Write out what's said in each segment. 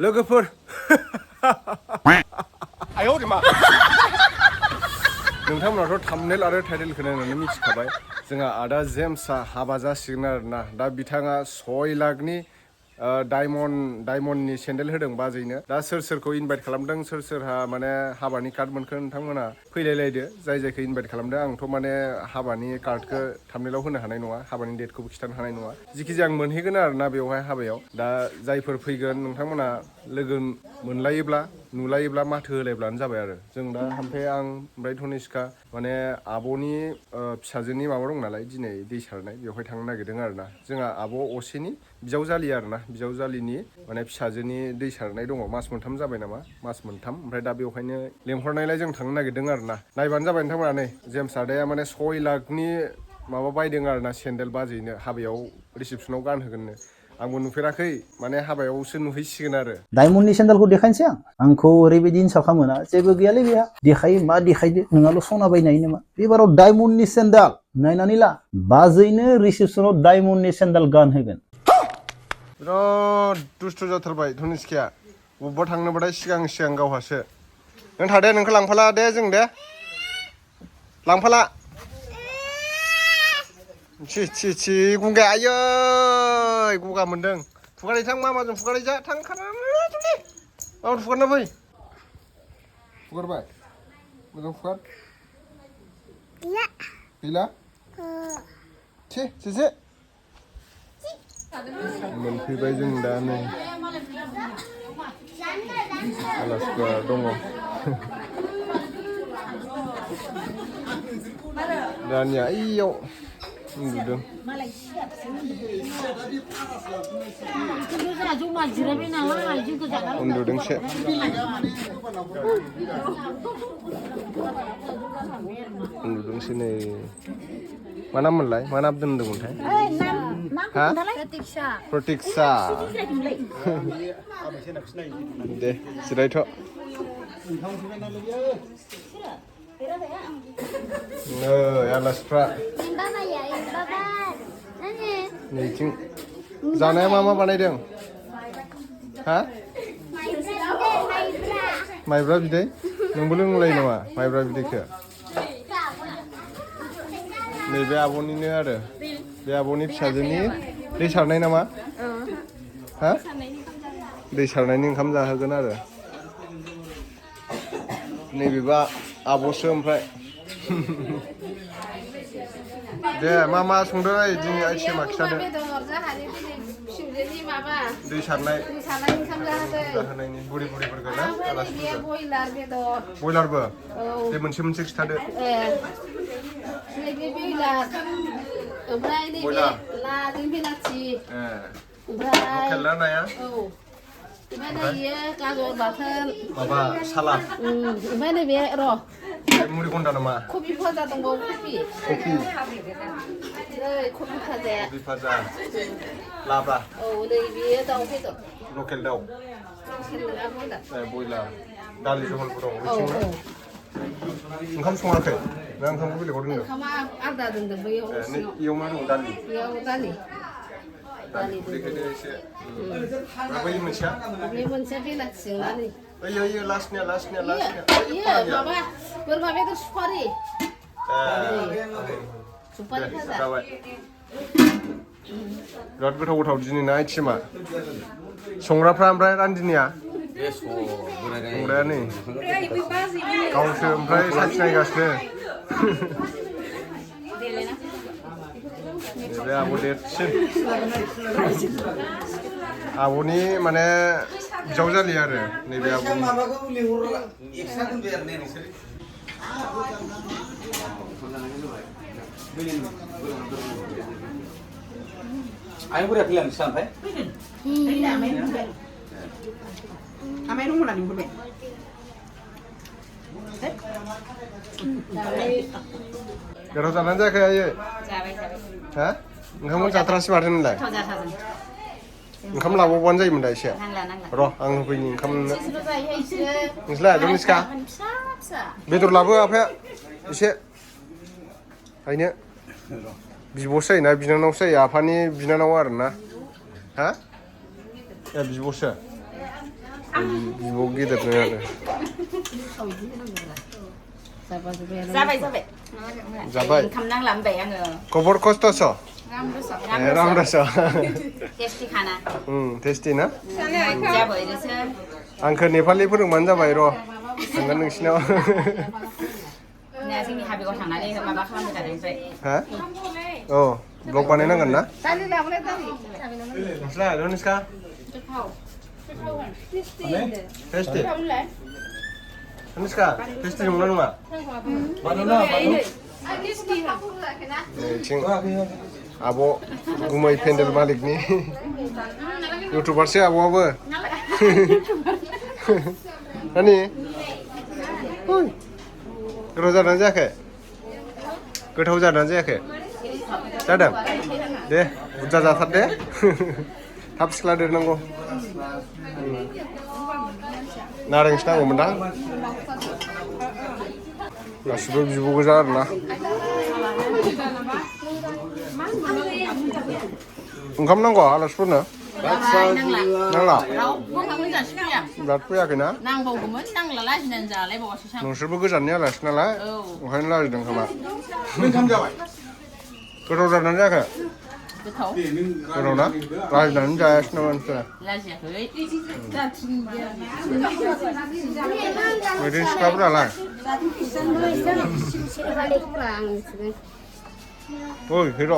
लोगोफोर आयौ मा नोंथांमोनाथ' थाम्बनेल आरो टाइटेलखौ नायनानै मिथिखाबाय जोंहा आदा जेम्सआ हाबा जासिगोन आरोना दा बिथाङा 6 लाखनि डायमन्डनि सेन्देल होदों बाजैनो दा सोर सोरखौ इनभाइट खालामदों सोर सोरहा माने हाबानि कार्ड मोनखो नोंथांमोना फैलायलायदो जाय जायखौ इनभाइट खालामदों आंथ' माने हाबानि कार्डखौ थाम्बनेलाव होनो हानाय नङा हाबानि डेटखौबो खिथानो हानाय नङा जिखिजाया आं मोनहैगोन आरोना बेवहाय हाबायाव दा जायफोर फैगोन नोंथांमोना लोगो मोनलायोब्ला नुलायोब्ला माथो होलायब्लानो जाबाय आरो जों दा ओमफ्राय आं ओमफ्राय धनिष्का माने आब'नि फिसाजोनि माबा दं नालाय दिनै दै सारनाय बेवहाय थांनो नागिरदों आरोना जोंहा आब' असेनि बिजावजालि आरोना बिजावजालिनि माने फिसाजोनि दै सारनाय दङ मास मोनथाम जाबाय नामा मास मोनथाम ओमफ्राय दा बेवहायनो लेंहरनायलाय जों थांनो नागिरदों आरोना नायबानो जाबाय नोंथांमोना नै जेम्स आदाया माने 6 लाखनि माबा बायदों आरोना सेन्देल बाजैनो हाबायाव रिसेपसनाव गानहोगोननो आंबो नुफेराखै माने हाबायावसो नुहैसिगोन आरो डायमन्डनि सेन्देलखौ देखायनोसै आंखौ ओरैबायदि इन्साल्ट खालामोना जेबो गैयालै बेहा देखायो मा देखायदो नोंहाल' सना बायनो हायो नामा बेबाराव डायमन्डनि सेन्देल नायनानै ला बाजैनो रिसेपसनाव डायमन्डनि सेन्देल गानहोगोन बिराद दुस्थ' जाथारबाय धनिष्काया बबेबा थांनोबाथाय सिगां गावहासो नों थादे नोंखौ लांफाला दे जों दे लांफाला छि गंगाया आयै गगा मोनदों फुगारै थां मामाजों फुगारै जा थां खानानै फुगारना फै फुगारबाय मोजां फुगार गैला छि मोनफैबाय जों दा नै आलासिफोर दङ दानिया ओइयाव उन्दुदों उन्दुदोंसो उन्दुदोंसो नै मा नाम मोनलाय मा नाम दोनदोंमोनथाय हा प्रतीक्षा दे जिरायथ' आलासिफ्रा नैथिं जानाया मा बानायदों हा माइब्रा बिदै नोंबो लोंलाय नामा माइब्रा बिदैखौ नैबे आब'निनो आरो बे आब'नि फिसाजोनि दै सारनाय नामा हा दै सारनायनि ओंखाम जाहोगोन आरो नैबेबा आब'सो ओमफ्राय दे मा संदों दिनै आइटेमा खिथादो दै सारनाय जाहोनायनि बुरिफोरखौ ना आलासिफोरखौ बयलारबो बे मोनसे खिथादो लकेल ना नाया गाजर बाथोन माबा सालाद ओमफ्राय नैबे र' मुरि गन्दा नामा कबि भाजा दंबावो कबि भाजा लाब्रा औ नै बेयो दाउ बेदर लकेल दाउ बयलार दालि जहलबो दं ओंखाम सङाखै ना ओंखामखौ बेलेगाव दोनदों ओंखामा आलदा दोनदों बैयाव इयाव मा दं दालि बेयाव दालि बेखायनो एसे बै मोनसेया बे मोनसेया बेलाथि जोंनानै ओइ लास्टनिया माबा बोरमा बेदर सुपारि भाजा जाबाय बिराद गोथाव दिनै ना आइटेमा संग्राफ्रा ओमफ्राय रान्दिनिया संग्राया नै गावसो ओमफ्राय साखिनायगासिनो बे आब' देरसिन आब'नि माने बिजावजालि आरो नैबे आब'नि आं बोरै फैलांनो सानबाय आमाय दङ ना लिंहरबाय गोथाव जानानै जायाखै आयै हा ओंखामखौ जाथारासै माथो नोंलाय ओंखाम लाबावबानो जायोमोन दा एसे र' आं होफैनि ओंखाम नोंसोरलाय धनिष्का बेदर लाबो आफाया एसे खायनो बिब'सो जायोना बिनानावसो जायो आफानि बिनानाव आरोना हा ए बिब'सो बिब' गेदेरनो आरो जाबाय जाबाय ओंखाम नांला होनबाय आङो खबर खस्थ'स' रामदास टेस्टि खाना टेस्टि ना जाबाय रोसो आंखो नेपालि फोरोंबानो जाबाय र' थांगोन नोंसिनाव जोंनि हाबायाव थांनानै माबा खालामबाय थादों ओमफ्राय हा औ ब्लग बानायनांगोन ना दालि लाबोलाय दालि नोंस्रा रनिस्का टेस्टि रनिस्का टेस्टि नंगौना नङा नैथिं आब' गुमै पेन्डेल मालिकनि इउटुबारसो आब'आबो नानि गोथाव जादोंना जायाखै गोथाव जादोंना जायाखै जादों दे बुरजा जाथार दे थाब सिख्ला देरनांगौ नारेंसो नांगौमोनदां गासिबो बिब' गोजा आरोना ओंखाम नांगौ आलासिफोरनो नांला बिराद फैयाखैना नोंसोरबो गोजाननि आलासि नालाय ओंखायनो लाजिदों खोमा गोथाव जादोंना जायाखै गोथाव ना लाजिनानै जायासै नामा नोंसोरो मैदेर सिख्लाफोरालाय ओइ हिर'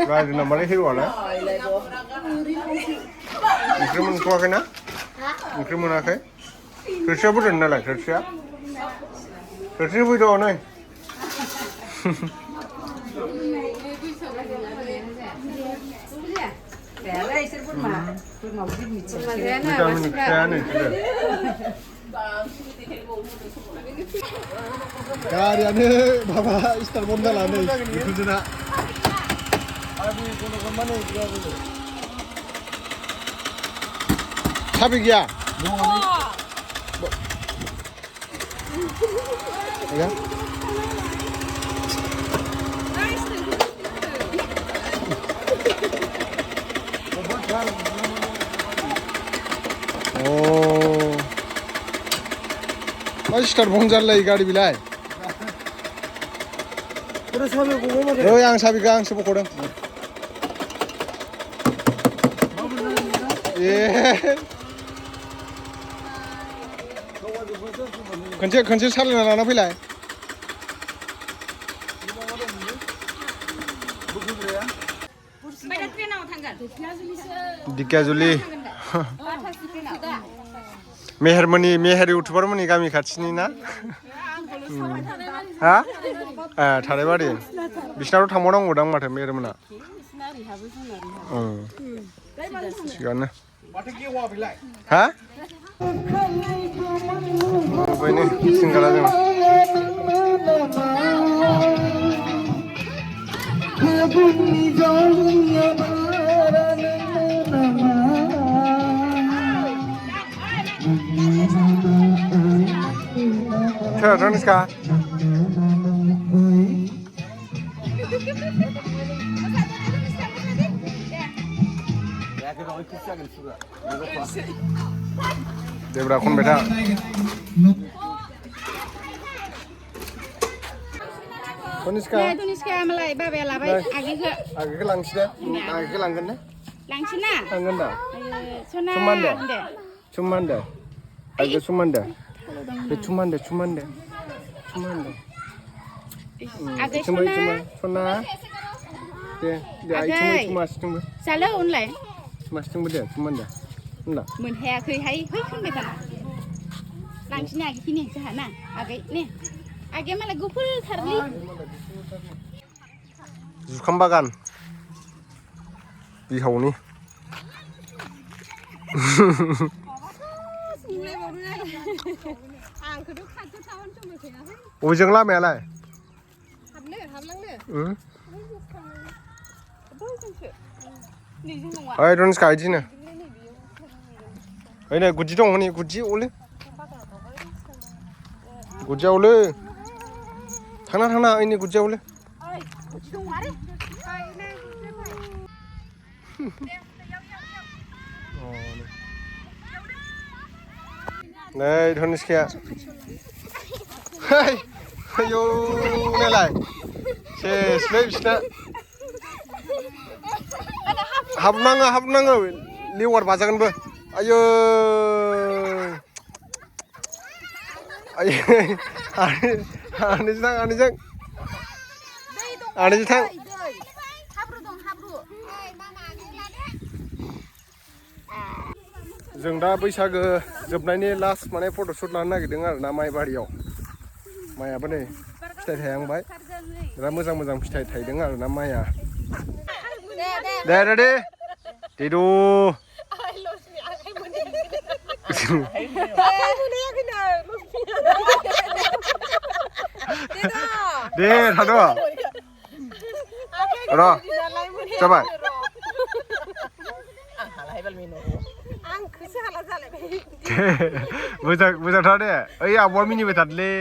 रायजो नामालै हिर'आलाय ओंख्रि मोनथ'वाखैना ओंख्रि मोनाखै थोरसिया बोदों नालाय थोरसिया फैद' नै भिटामिन फिथाया नोंसोरो गारियानो माबा स्टार बन्द जाला नै बिखुनजोना साबि गैया गैया मा स्टार बन्द जालाय गारि बिलाय ओइ आं साबिखौ आंसो बख'दों ए खनसे सालायना लाना फैलाय दिकियाजुलि मेहेर इउटुबारमोननि गामि खाथिनि ना हा थारायबारि बिसिनावथ' थांबावनांगौदां माथो मेहेरमोना थिगानो हा बेनो सिंगारा जों Roniska Debra खनबाय था Roniska मालाय बाबाया लाबाय आगेखौ लांसै दे आगेखौ लांगोन ने लांसै ना लांगोन दा Cumanda आगे Cumanda बे Cumanda आगे सना दे आइ चुमासिथिंबो जालो उनलाय चुमासिथिंबो दे Cumanda होनला मोनहायाखैहाय फै खनबाय था लांसैना आगेखिनि जोंहा ना आगै ने आगे मालाय गुफुरथारलै जुखाम बागान बिहावनि बबेजों लामायालाय ओइ रनिस्का इदिनो ओइ नै गुदि दं हनै गुदि अले गुदियावलै थांना ओइ नै गुदियावलै नै धनुषखाया hey ayo नायलाय सेसलै बिसिना हाबनाङा लेवार बाजागोनबो आयो आनैजों थां जों दा बैसागो जोबनायनि लास्ट माने फट'शुट लानो नागिरदों आरोना माइ बारियाव माइयाबो नै फिथाइ थायहांबाय बिराद मोजां फिथाइ थायदों आरोना माइया दे रेडि दिदु दे थाद' र' जाबाय मोजांथार दे ओइ आब'आ मिनिबाय थादोलै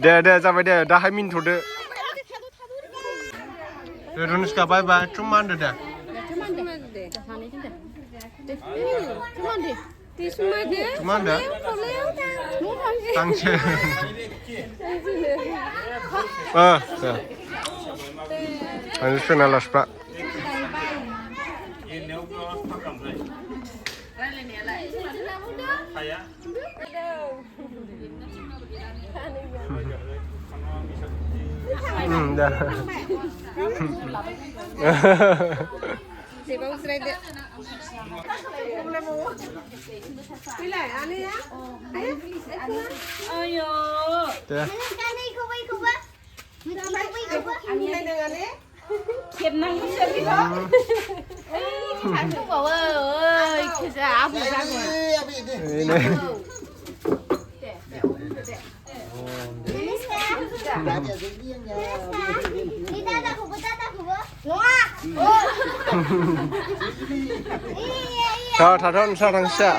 दे जाबाय दे दाहाय मिनिथ'दो धनुषखा बाय बाय cuma deh cuma deh tangce ini finalas pak dah Tahu, tangsya.